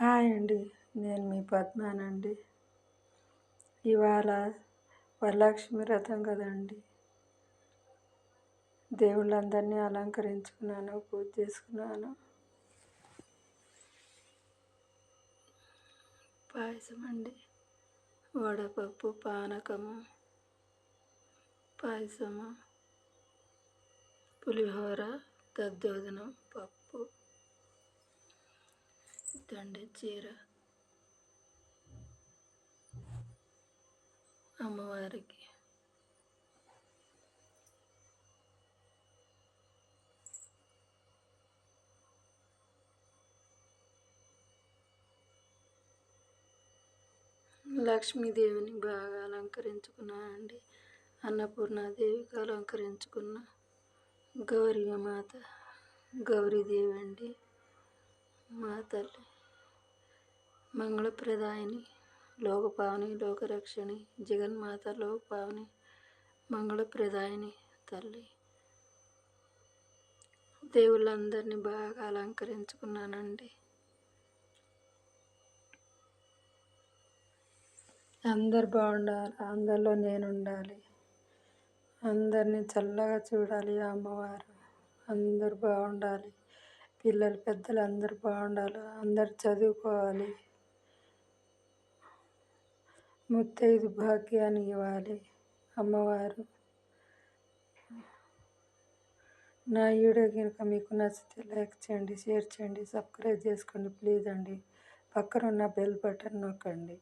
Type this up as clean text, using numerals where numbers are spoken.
Hi అండి. నేను మీ పద్మానండి. ఇవాళ వరలక్ష్మి వ్రతం కదండి. దేవుళ్ళందరినీ అలంకరించుకున్నాను, పూజ చేసుకున్నాను. పాయసం అండి, వడపప్పు, పానకము, పాయసము, పులిహోర, దద్దోజనం, పప్పు, దండి చీర అమ్మవారికి. లక్ష్మీదేవిని బాగా అలంకరించుకున్నానండి. అన్నపూర్ణాదేవికి అలంకరించుకున్న గౌరీమాత, గౌరీదేవి అండి. మా తల్లి మంగళప్రదాయిని, లోకపావని, లోకరక్షణి, జగన్మాత, లోకపావని, మంగళప్రదాయిని తల్లి. దేవుళ్ళందరినీ బాగా అలంకరించుకున్నానండి. అందరు బాగుండాలి, అందరిలో నేను ఉండాలి, అందరినీ చల్లగా చూడాలి అమ్మవారు. అందరు బాగుండాలి, పిల్లలు పెద్దలు అందరు బాగుండాలి, అందరు చదువుకోవాలి, ముత్తైదు భాగ్యాన్ని ఇవ్వాలి అమ్మవారు. నా వీడియో కనుక మీకు నచ్చితే లైక్ చేయండి, షేర్ చేయండి, సబ్స్క్రైబ్ చేసుకోండి ప్లీజ్ అండి. పక్కన ఉన్న బెల్ బటన్ నొక్కండి.